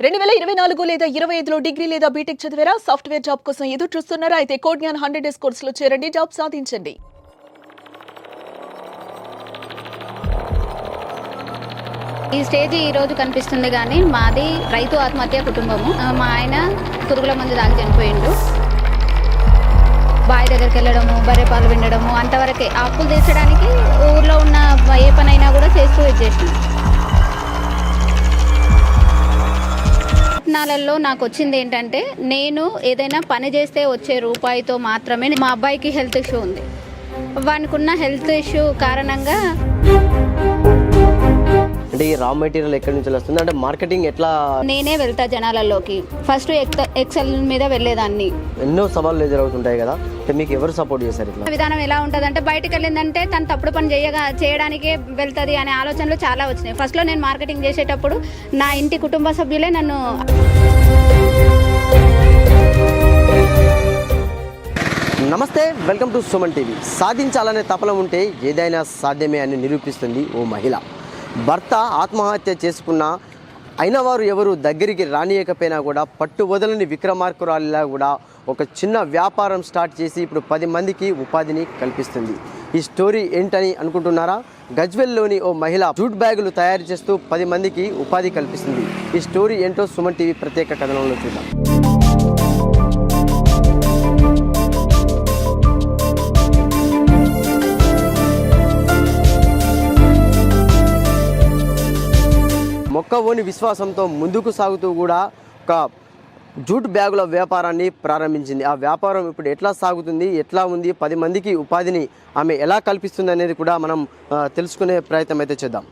2024 లేదా 25లో డిగ్రీ లేదా బీటెక్ చదివారా? సాఫ్ట్వేర్ జాబ్ కోసం ఎదురు చూస్తున్నారా? అయితే కోడ్ జ్ఞాన్ 100 డేస్ కోర్సులో చేరండి, జాబ్ సాధించండి. ఈ స్టేజ్ ఈ రోజు కనిపిస్తుంది కానీ మాది రైతు ఆత్మహత్య కుటుంబము. మా ఆయన పురుగుల మందు దాకా చనిపోయిండు. బావి దగ్గరికి వెళ్ళడము, బర్రె పాలు వినడము అంతవరకే. అప్పులు తీర్చడానికి ఊర్లో ఉన్న ఏ పనైనా కూడా చేస్తూ ఇచ్చేసాను. ప్రయత్నాలలో నాకు వచ్చింది ఏంటంటే, నేను ఏదైనా పని చేస్తే వచ్చే రూపాయితో మాత్రమే. మా అబ్బాయికి హెల్త్ ఇష్యూ ఉంది. వానికి ఉన్న హెల్త్ ఇష్యూ కారణంగా అంటే ఈ రా మెటీరియల్ ఎక్కడి నుంచి వస్తుంది, అంటే మార్కెటింగ్ ఎట్లా? నేనే వెళ్తా జనాలలోకి. ఫస్ట్ ఎక్సెల్ మీద వెళ్ళేదాన్ని. ఎన్నో సవాళ్ళు ఎదురవుతుంటాయి కదా, అంటే మీకు ఎవరు సపోర్ట్ చేశారు? ఇట్లా విధానం ఎలా ఉంటుంది అంటే, బయటకు వెళ్ళిందంటే తను తప్పుడు పని చేయడానికే వెళ్తుంది అనే ఆలోచనలు చాలా వచ్చినాయి. ఫస్ట్లో నేను మార్కెటింగ్ చేసేటప్పుడు నా ఇంటి కుటుంబ సభ్యులే నన్ను. నమస్తే, వెల్కమ్ టు సుమన్ టీవీ. సాధించాలనే తపన ఉంటే ఏదైనా సాధ్యమే అని నిరూపిస్తుంది ఓ మహిళ. భర్త ఆత్మహత్య చేసుకున్న అయిన వారు ఎవరు దగ్గరికి రానియకపోయినా కూడా పట్టు వదలని విక్రమార్కురాలిలా కూడా ఒక చిన్న వ్యాపారం స్టార్ట్ చేసి ఇప్పుడు 10 మందికి ఉపాధిని కల్పిస్తుంది. ఈ స్టోరీ ఏంటని అనుకుంటున్నారా? గజ్వెల్లోని ఓ మహిళ జూట్ బ్యాగులు తయారు చేస్తూ 10 మందికి ఉపాధి కల్పిస్తుంది. ఈ స్టోరీ ఏంటో సుమన్ టీవీ ప్రత్యేక కథనంలో చూద్దాం. మొక్కవోని విశ్వాసంతో ముందుకు సాగుతూ కూడా ఒక జూట్ బ్యాగుల వ్యాపారాన్ని ప్రారంభించింది. ఆ వ్యాపారం ఇప్పుడు ఎట్లా సాగుతుంది, ఎట్లా ఉంది, 10 మందికి ఉపాధిని ఆమె ఎలా కల్పిస్తుంది అనేది కూడా మనం తెలుసుకునే ప్రయత్నం అయితే చేద్దాం.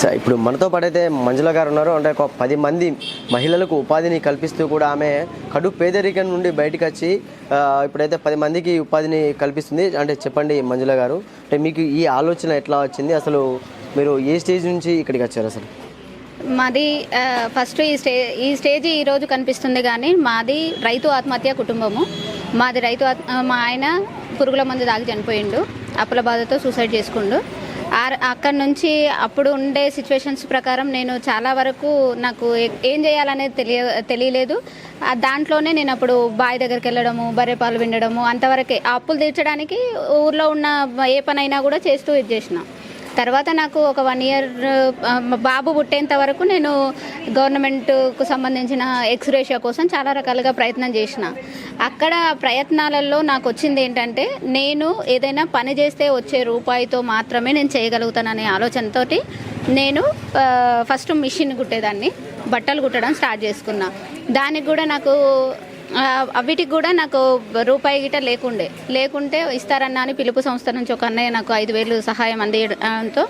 సార్, ఇప్పుడు మనతో పాటైతే మంజుల గారు ఉన్నారు. అంటే ఒక 10 మంది మహిళలకు ఉపాధిని కల్పిస్తూ కూడా ఆమె కడు పేదరికం నుండి బయటకు వచ్చి ఇప్పుడైతే 10 మందికి ఉపాధిని కల్పిస్తుంది. అంటే చెప్పండి మంజుల గారు, అంటే మీకు ఈ ఆలోచన ఎట్లా వచ్చింది? అసలు మీరు ఏ స్టేజ్ నుంచి ఇక్కడికి వచ్చారు? అసలు మాది ఫస్ట్ ఈ స్టేజ్ ఈ రోజు కనిపిస్తుంది కానీ మాది రైతు ఆత్మహత్య కుటుంబము. మాది మా ఆయన పురుగుల మందు దాకా చనిపోయిండు. అప్పుల బాధతో సూసైడ్ చేసుకుండు. అక్కడి నుంచి అప్పుడు ఉండే సిచ్యువేషన్స్ ప్రకారం నేను చాలా వరకు నాకు ఏం చేయాలనేది తెలియలేదు. దాంట్లోనే నేను అప్పుడు బావి దగ్గరికి వెళ్ళడము, బర్రె పాలు వినడము అంతవరకే. ఆ అప్పులు తీర్చడానికి ఊర్లో ఉన్న ఏ పనైనా కూడా చేస్తూ ఇచ్చేసిన. తర్వాత నాకు ఒక 1 ఇయర్ బాబు పుట్టేంత వరకు నేను గవర్నమెంట్కు సంబంధించిన ఎక్స్రేషియా కోసం చాలా రకాలుగా ప్రయత్నం చేసిన. అక్కడ ప్రయత్నాలలో నాకు వచ్చింది ఏంటంటే, నేను ఏదైనా పని చేస్తే వచ్చే రూపాయితో మాత్రమే నేను చేయగలుగుతాననే ఆలోచనతో నేను ఫస్ట్ మిషన్ కుట్టేదాన్ని, బట్టలు కుట్టడం స్టార్ట్ చేసుకున్నా. దానికి కూడా నాకు వీటికి కూడా నాకు రూపాయి గిట లేకుంటే ఇస్తారన్నా అని పిలుపు సంస్థ నుంచి ఒక అన్నయ్య నాకు 5,000 సహాయం అందించడంతో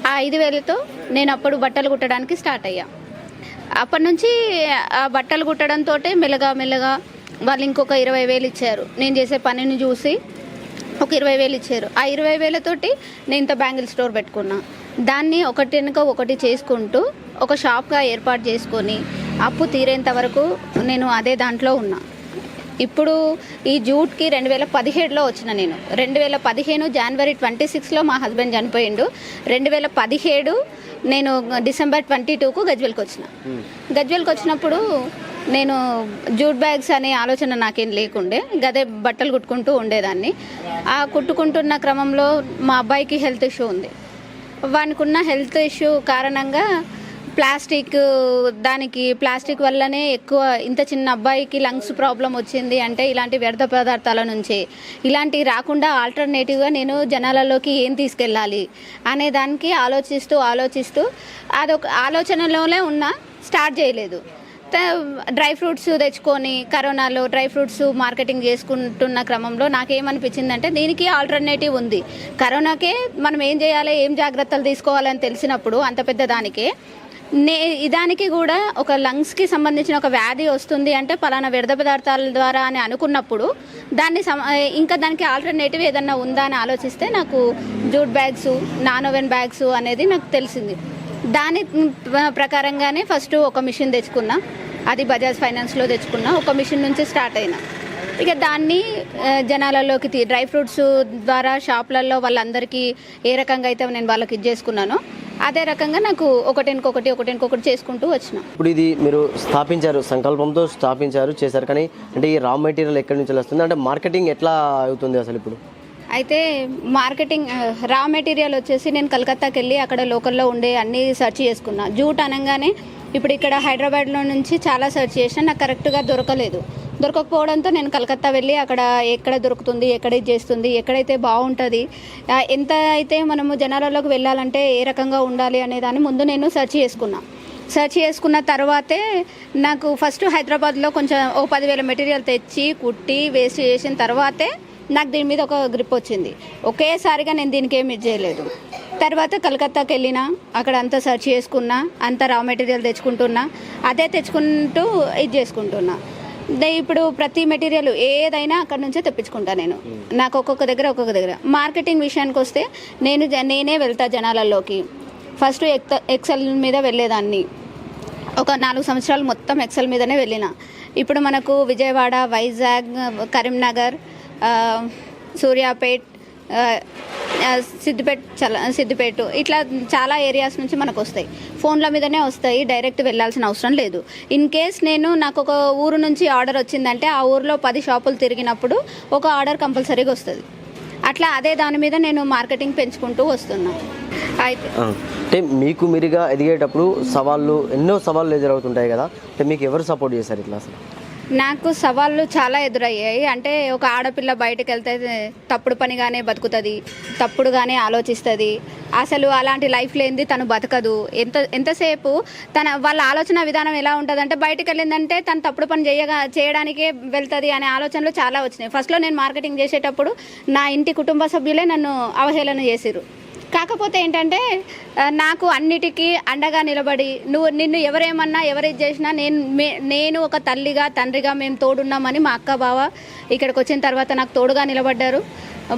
ఆ 5,000తో నేను అప్పుడు బట్టలు కుట్టడానికి స్టార్ట్ అయ్యా. అప్పటి నుంచి ఆ బట్టలు కుట్టడంతో మెల్లగా వాళ్ళు ఇంకొక 20,000 ఇచ్చారు. నేను చేసే పనిని చూసి ఒక 20,000 ఇచ్చారు. ఆ 20,000తోటి నేను ఇంత బ్యాంగిల్ స్టోర్ పెట్టుకున్నా. దాన్ని ఒకటి వెనుక ఒకటి చేసుకుంటూ ఒక షాప్గా ఏర్పాటు చేసుకొని అప్పు తీరేంత వరకు నేను అదే దాంట్లో ఉన్నా. ఇప్పుడు ఈ జూట్కి 2017లో వచ్చిన. నేను 2015 జనవరి 26లో మా హస్బెండ్ చనిపోయిండు. 2017 నేను డిసెంబర్ 22కు గజ్వెల్కి వచ్చిన. గజ్వెల్కి వచ్చినప్పుడు నేను జూట్ బ్యాగ్స్ అనే ఆలోచన నాకేం లేకుండే, గదే బట్టలు కుట్టుకుంటూ ఉండేదాన్ని. ఆ కుట్టుకుంటున్న క్రమంలో మా అబ్బాయికి హెల్త్ ఇష్యూ ఉంది. వానికి ఉన్న హెల్త్ ఇష్యూ కారణంగా ప్లాస్టిక్ వల్లనే ఎక్కువ, ఇంత చిన్న అబ్బాయికి లంగ్స్ ప్రాబ్లం వచ్చింది అంటే ఇలాంటి వ్యర్థ పదార్థాల నుంచి ఇలాంటివి రాకుండా ఆల్టర్నేటివ్గా నేను జనాలలోకి ఏం తీసుకెళ్ళాలి అనే దానికి ఆలోచిస్తూ అదొక ఆలోచనలోనే ఉన్నా, స్టార్ట్ చేయలేదు. డ్రై ఫ్రూట్స్ తెచ్చుకొని కరోనాలో డ్రై ఫ్రూట్స్ మార్కెటింగ్ చేసుకుంటున్న క్రమంలో నాకేమనిపించిందంటే, దీనికి ఆల్టర్నేటివ్ ఉంది. కరోనాకే మనం ఏం చేయాలి, ఏం జాగ్రత్తలు తీసుకోవాలని తెలిసినప్పుడు అంత పెద్ద దానికే దానికి కూడా ఒక లంగ్స్కి సంబంధించిన ఒక వ్యాధి వస్తుంది అంటే పలానా వ్యర్థ పదార్థాల ద్వారా అని అనుకున్నప్పుడు దానికి ఆల్టర్నేటివ్ ఏదన్నా ఉందా అని ఆలోచిస్తే నాకు jute bags, non oven bags అనేది నాకు తెలిసింది. దాని ప్రకారంగానే ఫస్ట్ ఒక మిషన్ తెచ్చుకున్నా. అది బజాజ్ ఫైనాన్స్లో తెచ్చుకున్నా. ఒక మిషన్ నుంచి స్టార్ట్ అయినా. ఇక దాన్ని జనాలలోకి డ్రై ఫ్రూట్స్ ద్వారా షాపులలో వాళ్ళందరికీ ఏ రకంగా అయితే నేను వాళ్ళకి చేసుకున్నానో అదే రకంగా నాకు ఒకటికొకటి చేసుకుంటూ వచ్చిన. ఇప్పుడు ఇది మీరు స్థాపించారు, సంకల్పంతో స్థాపించారు, చేశారు, కానీ అంటే ఈ రా మెటీరియల్ ఎక్కడి నుంచి వస్తుంది, అంటే మార్కెటింగ్ ఎట్లా అవుతుంది అసలు ఇప్పుడు? అయితే మార్కెటింగ్ రా మెటీరియల్ వచ్చేసి నేను కలకత్తాకి వెళ్ళి అక్కడ లోకల్లో ఉండే అన్నీ సెర్చ్ చేసుకున్నా. జూట్ అనగానే ఇప్పుడు ఇక్కడ హైదరాబాద్లో నుంచి చాలా సెర్చ్ చేసినా నాకు కరెక్ట్గా దొరకకపోవడంతో నేను కలకత్తా వెళ్ళి అక్కడ ఎక్కడ దొరుకుతుంది, ఎక్కడ ఇది చేస్తుంది, ఎక్కడైతే బాగుంటుంది, ఎంత అయితే మనము జనాలలోకి వెళ్ళాలంటే ఏ రకంగా ఉండాలి అనే దాన్ని ముందు నేను సెర్చ్ చేసుకున్న తర్వాతే నాకు ఫస్ట్ హైదరాబాద్లో కొంచెం 10,000 మెటీరియల్ తెచ్చి కుట్టి వేస్ట్ చేసిన తర్వాతే నాకు దీని మీద ఒక గ్రిప్ వచ్చింది. ఒకేసారిగా నేను దీనికి ఏమి చేయలేదు. తర్వాత కలకత్తాకి వెళ్ళినా అక్కడ అంతా సెర్చ్ చేసుకున్నా, అంతా రా మెటీరియల్ తెచ్చుకుంటున్నా, అదే తెచ్చుకుంటూ ఇది చేసుకుంటున్నా. ఇప్పుడు ప్రతి మెటీరియల్ ఏదైనా అక్కడ నుంచే తెప్పించుకుంటా నేను. నాకు ఒక్కొక్క దగ్గర మార్కెటింగ్ విషయానికి వస్తే నేనే వెళ్తా జనాలలోకి. ఫస్ట్ ఎక్సెల్ మీద వెళ్ళేదాన్ని, ఒక 4 సంవత్సరాలు మొత్తం ఎక్సెల్ మీదనే వెళ్ళిన. ఇప్పుడు మనకు విజయవాడ, వైజాగ్, కరీంనగర్, సూర్యాపేట్, సిద్దిపేట ఇట్లా చాలా ఏరియాస్ నుంచి మనకు వస్తాయి. ఫోన్ల మీదనే వస్తాయి, డైరెక్ట్ వెళ్ళాల్సిన అవసరం లేదు. ఇన్ కేస్ నాకు ఒక ఊరు నుంచి ఆర్డర్ వచ్చిందంటే ఆ ఊరిలో 10 షాపులు తిరిగినప్పుడు ఒక ఆర్డర్ కంపల్సరీగా వస్తుంది. అట్లా అదే దాని మీద నేను మార్కెటింగ్ పెంచుకుంటూ వస్తున్నా. అయితే అంటే మీకు మీరుగా ఎదిగేటప్పుడు ఎన్నో సవాళ్ళు ఎదురవుతుంటాయి కదా, అంటే మీకు ఎవరు సపోర్ట్ చేశారు ఇట్లా? అసలు నాకు సవాళ్ళు చాలా ఎదురయ్యాయి. అంటే ఒక ఆడపిల్ల బయటకు వెళ్తే తప్పుడు పనిగానే బతుకుతుంది, తప్పుడుగానే ఆలోచిస్తుంది. అసలు అలాంటి లైఫ్ లేనిది తను బతకదు. ఎంతసేపు వాళ్ళ ఆలోచన విధానం ఎలా ఉంటుంది అంటే బయటకు వెళ్ళిందంటే తను తప్పుడు పని చేయడానికే వెళ్తుంది అనే ఆలోచనలు చాలా వచ్చినాయి. ఫస్ట్లో నేను మార్కెటింగ్ చేసేటప్పుడు నా ఇంటి కుటుంబ సభ్యులే నన్ను అవహేళన చేసిర్రు. కాకపోతే ఏంటంటే నాకు అన్నిటికీ అండగా నిలబడి నిన్ను ఎవరేమన్నా ఎవరిది చేసినా నేను ఒక తల్లిగా తండ్రిగా మేము తోడున్నామని మా అక్క బావ ఇక్కడికి వచ్చిన తర్వాత నాకు తోడుగా నిలబడ్డారు.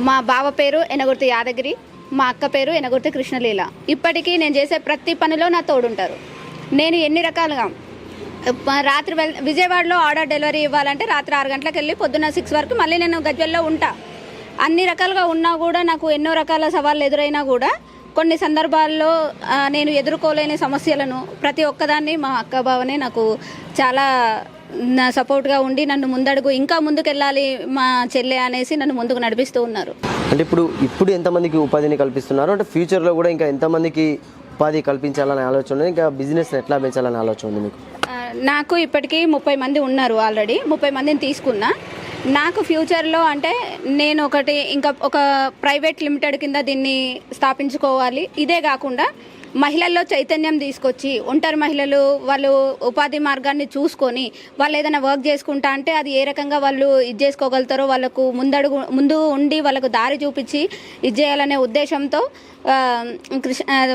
మా బావ పేరు ఎనగుర్తి యాదగిరి, మా అక్క పేరు ఎనగుర్తి కృష్ణలీల. ఇప్పటికీ నేను చేసే ప్రతి పనిలో నా తోడుంటారు. నేను ఎన్ని రకాలుగా రాత్రి విజయవాడలో ఆర్డర్ డెలివరీ ఇవ్వాలంటే రాత్రి 6 గంటలకు వెళ్ళి పొద్దున్న 6 వరకు మళ్ళీ నేను గజ్వెల్లో ఉంటా. అన్ని రకాలుగా ఉన్నా కూడా నాకు ఎన్నో రకాల సవాళ్ళు ఎదురైనా కూడా కొన్ని సందర్భాల్లో నేను ఎదుర్కోలేని సమస్యలను ప్రతి ఒక్కదాన్ని మా అక్క బావనే నాకు చాలా సపోర్ట్గా ఉండి నన్ను ఇంకా ముందుకెళ్ళాలి మా చెల్లె అనేసి నన్ను ముందుకు నడిపిస్తూ ఉన్నారు. అంటే ఇప్పుడు ఎంతమందికి ఉపాధిని కల్పిస్తున్నారు, అంటే ఫ్యూచర్లో కూడా ఇంకా ఎంతమందికి ఉపాధి కల్పించాలనే ఆలోచన ఉంది, ఇంకా బిజినెస్ ఎట్లా పెంచాలనే ఆలోచన ఉంది మీకు? నాకు ఇప్పటికీ 30 మంది ఉన్నారు. ఆల్రెడీ 30 మందిని తీసుకున్నా. నాకు ఫ్యూచర్లో అంటే నేను ఇంకా ఒక ప్రైవేట్ లిమిటెడ్ కింద దీన్ని స్థాపించుకోవాలి. ఇదే కాకుండా మహిళల్లో చైతన్యం తీసుకొచ్చి ఒంటరి మహిళలు వాళ్ళు ఉపాధి మార్గాన్ని చూసుకొని వాళ్ళు ఏదైనా వర్క్ చేసుకుంటా అంటే అది ఏ రకంగా వాళ్ళు ఇది చేసుకోగలుగుతారో వాళ్ళకు ముందు ఉండి వాళ్ళకు దారి చూపించి ఇది చేయాలనే ఉద్దేశంతో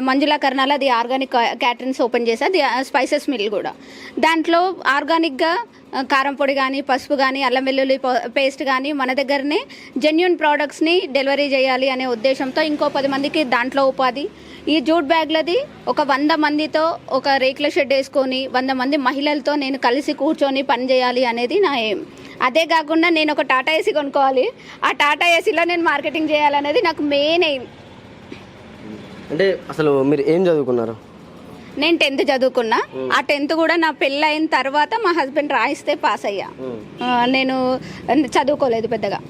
మంజులా కర్నాల అది ఆర్గానిక్ క్యాటరింగ్స్ ఓపెన్ చేసి అది స్పైసెస్ మిల్ కూడా. దాంట్లో ఆర్గానిక్గా కారం పొడి కానీ, పసుపు కానీ, అల్లం వెల్లుల్లి పేస్ట్ కానీ మన దగ్గరనే జెన్యూన్ ప్రోడక్ట్స్ని డెలివరీ చేయాలి అనే ఉద్దేశంతో ఇంకో 10 మందికి దాంట్లో ఉపాధి. ఈ జూట్ బ్యాగ్లది ఒక 100 మందితో ఒక రేకుల షెడ్ వేసుకొని 100 మంది మహిళలతో నేను కలిసి కూర్చొని పని చేయాలి అనేది నా ఏం. అదే కాకుండా నేను ఒక టాటా ఏసీ కొనుక్కోవాలి, ఆ టాటా ఏసీలో నేను మార్కెటింగ్ చేయాలనేది నాకు మెయిన్ ఎయిమ్. అంటే అసలు మీరు ఏం చదువుకున్నారు? నేను 10th చదువుకున్నా. ఆ 10th కూడా నా పెళ్ళి అయిన తర్వాత మా హస్బెండ్ రాయిస్తే పాస్ అయ్యా. నేను చదువుకోలేదు పెద్దగా.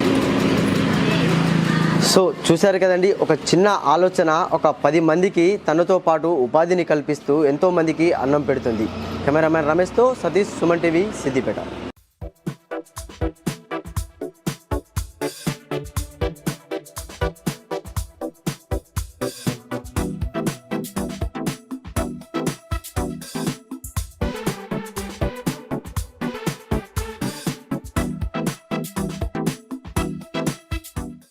సో చూశారు కదండి, ఒక చిన్న ఆలోచన ఒక 10 మందికి తనతో పాటు ఉపాధిని కల్పిస్తూ ఎంతో మందికి అన్నం పెడుతుంది. కెమెరామ్యాన్ రమేష్తో సతీష్, సుమన్ టీవీ, సిద్దిపేట.